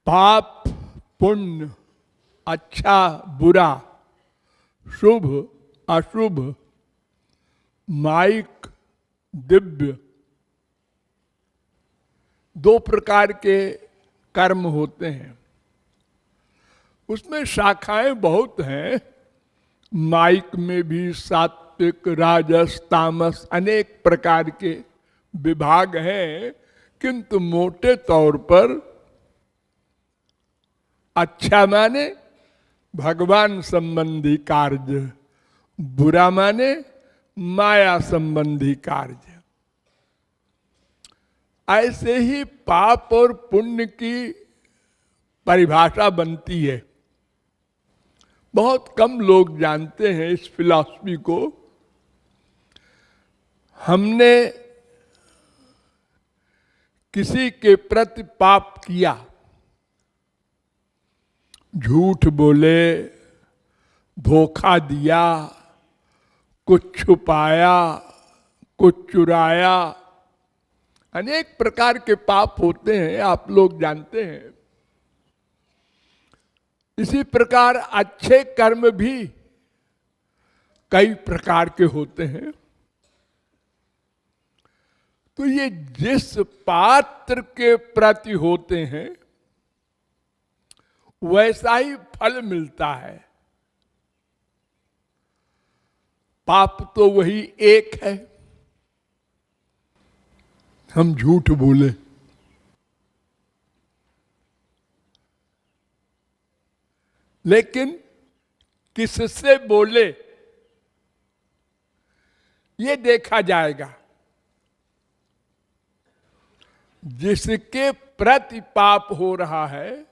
पाप पुण्य, अच्छा बुरा, शुभ अशुभ, माइक दिव्य, दो प्रकार के कर्म होते हैं। उसमें शाखाएं बहुत हैं। माइक में भी सात्विक राजस तामस अनेक प्रकार के विभाग हैं, किंतु मोटे तौर पर अच्छा माने भगवान संबंधी कार्य, बुरा माने माया संबंधी कार्य। ऐसे ही पाप और पुण्य की परिभाषा बनती है। बहुत कम लोग जानते हैं इस फिलॉसफी को। हमने किसी के प्रति पाप किया, झूठ बोले, धोखा दिया, कुछ छुपाया, कुछ चुराया, अनेक प्रकार के पाप होते हैं, आप लोग जानते हैं। इसी प्रकार अच्छे कर्म भी कई प्रकार के होते हैं। तो ये जिस पात्र के प्रति होते हैं वैसा ही फल मिलता है। पाप तो वही एक है, हम झूठ बोले, लेकिन किससे बोले ये देखा जाएगा। जिसके प्रति पाप हो रहा है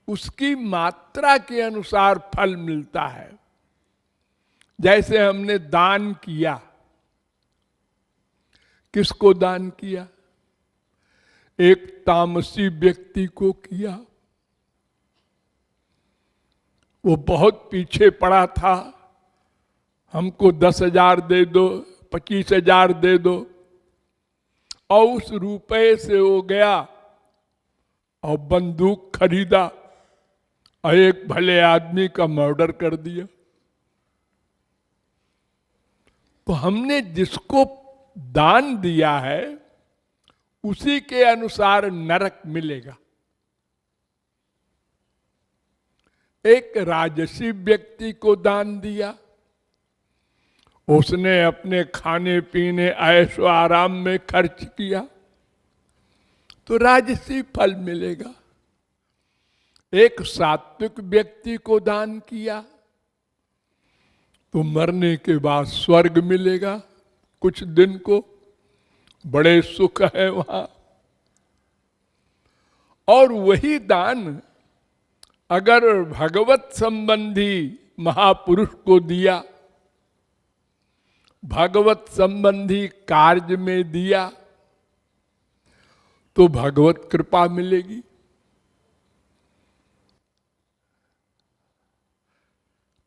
उसकी मात्रा के अनुसार फल मिलता है। जैसे हमने दान किया, किसको दान किया? एक तामसी व्यक्ति को किया। वो बहुत पीछे पड़ा था, हमको 10,000 दे दो, 25,000 दे दो, और उस रुपए से वो गया और बंदूक खरीदा और एक भले आदमी का मर्डर कर दिया। तो हमने जिसको दान दिया है उसी के अनुसार नरक मिलेगा। एक राजसी व्यक्ति को दान दिया, उसने अपने खाने पीने ऐशो आराम में खर्च किया तो राजसी फल मिलेगा। एक सात्विक व्यक्ति को दान किया तो मरने के बाद स्वर्ग मिलेगा, कुछ दिन को बड़े सुख है वहां। और वही दान अगर भगवत संबंधी महापुरुष को दिया, भगवत संबंधी कार्य में दिया, तो भगवत कृपा मिलेगी।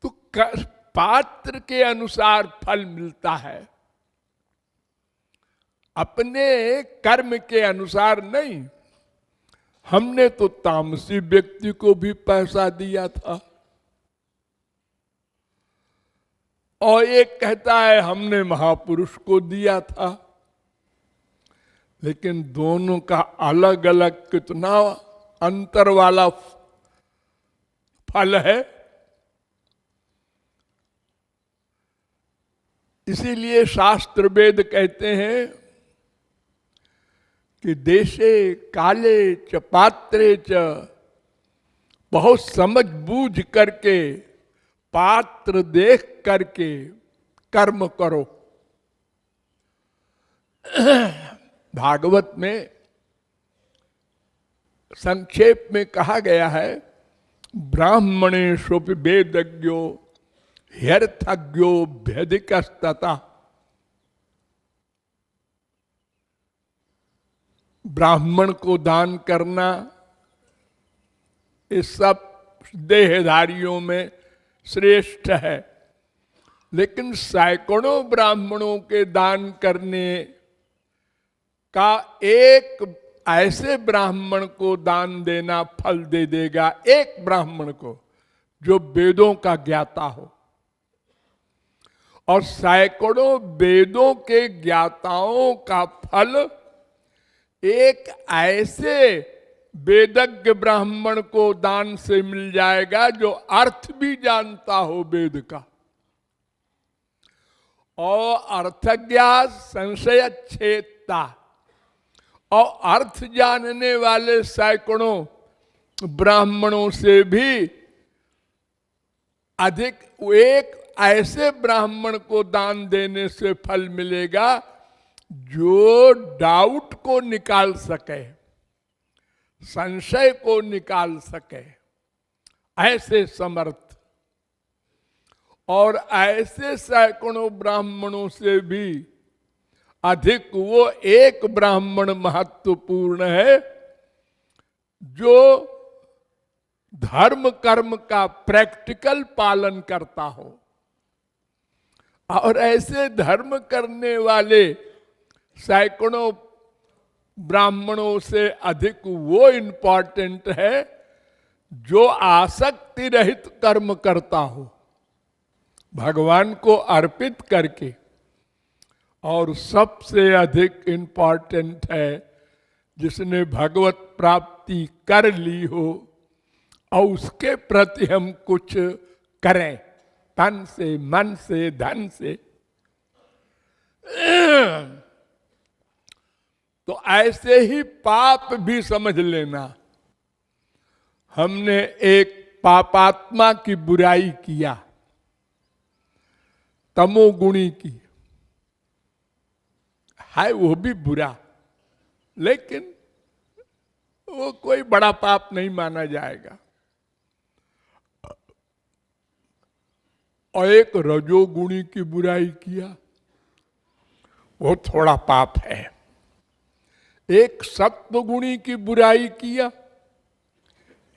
तो पात्र के अनुसार फल मिलता है, अपने कर्म के अनुसार नहीं। हमने तो तामसी व्यक्ति को भी पैसा दिया था और एक कहता है हमने महापुरुष को दिया था, लेकिन दोनों का अलग अलग कितना अंतर वाला फल है। इसीलिए शास्त्र वेद कहते हैं कि देशे काले च पात्रे च, बहुत समझ बूझ करके पात्र देख करके कर्म करो। भागवत में संक्षेप में कहा गया है, ब्राह्मणेषु वेदज्ञो ह्यर्थज्ञो भेदिकस्तता। ब्राह्मण को दान करना इस सब देहधारियों में श्रेष्ठ है, लेकिन सैकड़ों ब्राह्मणों के दान करने का एक ऐसे ब्राह्मण को दान देना फल दे देगा, एक ब्राह्मण को जो वेदों का ज्ञाता हो, और सैकड़ों वेदों के ज्ञाताओं का फल एक ऐसे वेदज्ञ ब्राह्मण को दान से मिल जाएगा जो अर्थ भी जानता हो वेद का, और अर्थज्ञात संशय छेदता, और अर्थ जानने वाले सैकड़ों ब्राह्मणों से भी अधिक एक ऐसे ब्राह्मण को दान देने से फल मिलेगा जो डाउट को निकाल सके, संशय को निकाल सके, ऐसे समर्थ। और ऐसे सैकड़ों ब्राह्मणों से भी अधिक वो एक ब्राह्मण महत्वपूर्ण है जो धर्म कर्म का प्रैक्टिकल पालन करता हो। और ऐसे धर्म करने वाले सैकड़ों ब्राह्मणों से अधिक वो इंपॉर्टेंट है जो आसक्ति रहित कर्म करता हो, भगवान को अर्पित करके। और सबसे अधिक इंपॉर्टेंट है जिसने भगवत प्राप्ति कर ली हो और उसके प्रति हम कुछ करें, तन से, मन से, धन से। तो ऐसे ही पाप भी समझ लेना। हमने एक पापात्मा की बुराई किया, तमोगुणी की है, वो भी बुरा, लेकिन वो कोई बड़ा पाप नहीं माना जाएगा। और एक रजोगुणी की बुराई किया, वो थोड़ा पाप है। एक सत्वगुणी की बुराई किया,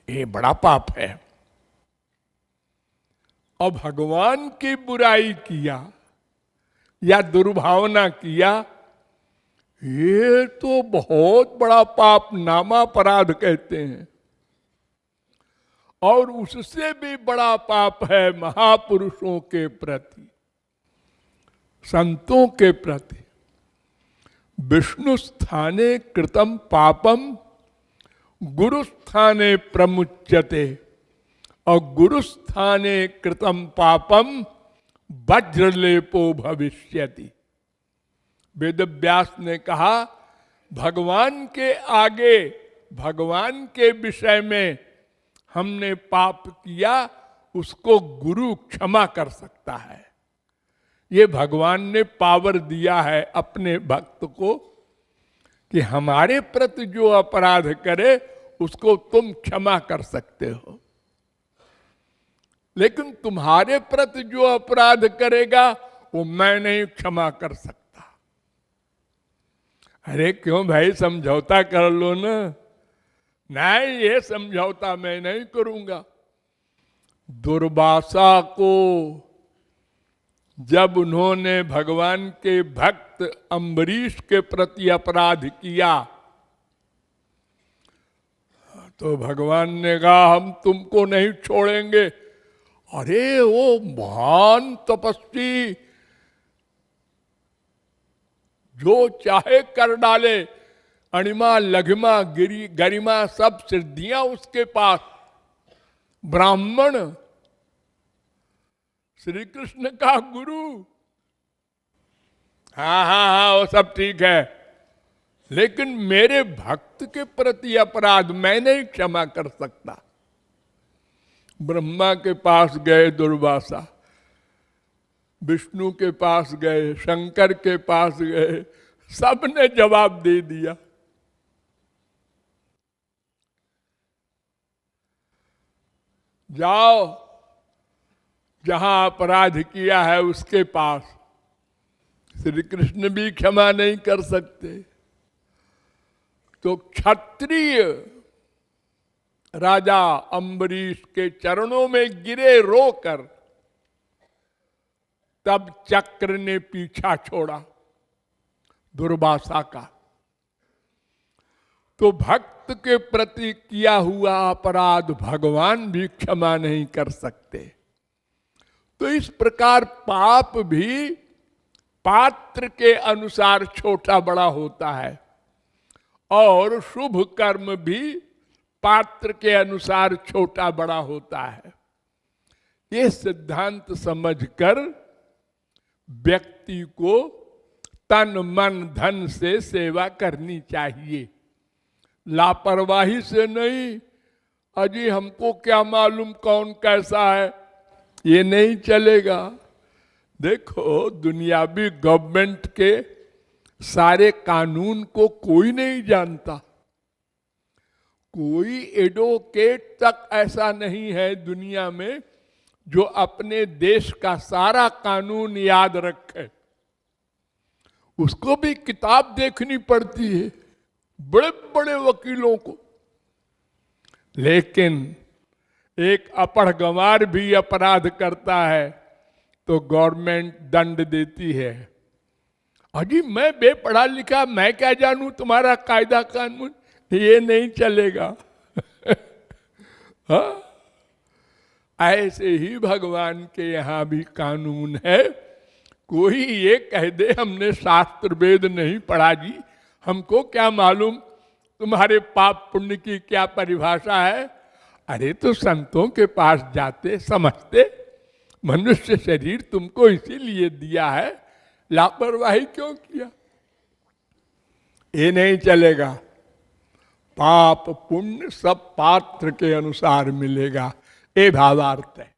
ये बड़ा पाप है। और भगवान की बुराई किया या दुर्भावना किया, ये तो बहुत बड़ा पाप, नामापराध कहते हैं। और उससे भी बड़ा पाप है महापुरुषों के प्रति, संतों के प्रति। विष्णु स्थाने कृतम पापम गुरु स्थाने प्रमुच्यते, और गुरु स्थाने कृतम पापम वज्रलेपो भविष्यति। वेदव्यास ने कहा, भगवान के आगे, भगवान के विषय में हमने पाप किया, उसको गुरु क्षमा कर सकता है। ये भगवान ने पावर दिया है अपने भक्त को कि हमारे प्रति जो अपराध करे उसको तुम क्षमा कर सकते हो, लेकिन तुम्हारे प्रति जो अपराध करेगा वो मैं नहीं क्षमा कर सकता। अरे क्यों भाई, समझौता कर लो ना। नहीं, ये समझौता मैं नहीं करूंगा। दुर्वासा को जब उन्होंने भगवान के भक्त अम्बरीश के प्रति अपराध किया, तो भगवान ने कहा हम तुमको नहीं छोड़ेंगे। अरे वो महान तपस्वी जो चाहे कर डाले, अणिमा लघिमा गिरी गरिमा सब सिद्धियां उसके पास, ब्राह्मण, श्री कृष्ण का गुरु। हाँ हाँ हाँ, वो सब ठीक है, लेकिन मेरे भक्त के प्रति अपराध मैं नहीं क्षमा कर सकता। ब्रह्मा के पास गए दुर्वासा, विष्णु के पास गए, शंकर के पास गए, सबने जवाब दे दिया। जाओ, जहां अपराध किया है उसके पास। श्री कृष्ण भी क्षमा नहीं कर सकते, तो क्षत्रिय राजा अम्बरीश के चरणों में गिरे रोकर, तब चक्र ने पीछा छोड़ा दुर्वासा का। तो भक्त के प्रति किया हुआ अपराध भगवान भी क्षमा नहीं कर सकते। तो इस प्रकार पाप भी पात्र के अनुसार छोटा बड़ा होता है और शुभ कर्म भी पात्र के अनुसार छोटा बड़ा होता है। ये सिद्धांत समझकर व्यक्ति को तन मन धन से सेवा करनी चाहिए, लापरवाही से नहीं। अजी हमको क्या मालूम कौन कैसा है, ये नहीं चलेगा। देखो दुनियावी गवर्नमेंट के सारे कानून को कोई नहीं जानता, कोई एडवोकेट तक ऐसा नहीं है दुनिया में जो अपने देश का सारा कानून याद रखे। उसको भी किताब देखनी पड़ती है, बड़े बड़े वकीलों को। लेकिन एक अपढ़ गंवार भी अपराध करता है तो गवर्नमेंट दंड देती है। अजी मैं बेपढ़ा लिखा, मैं क्या जानूं तुम्हारा कायदा कानून, ये नहीं चलेगा। हाँ? ऐसे ही भगवान के यहां भी कानून है। कोई ये कह दे हमने शास्त्र वेद नहीं पढ़ा जी, हमको क्या मालूम तुम्हारे पाप पुण्य की क्या परिभाषा है। अरे तो संतों के पास जाते, समझते, मनुष्य शरीर तुमको इसीलिए दिया है, लापरवाही क्यों किया। ये नहीं चलेगा। पाप पुण्य सब पात्र के अनुसार मिलेगा, ये भावार्थ है।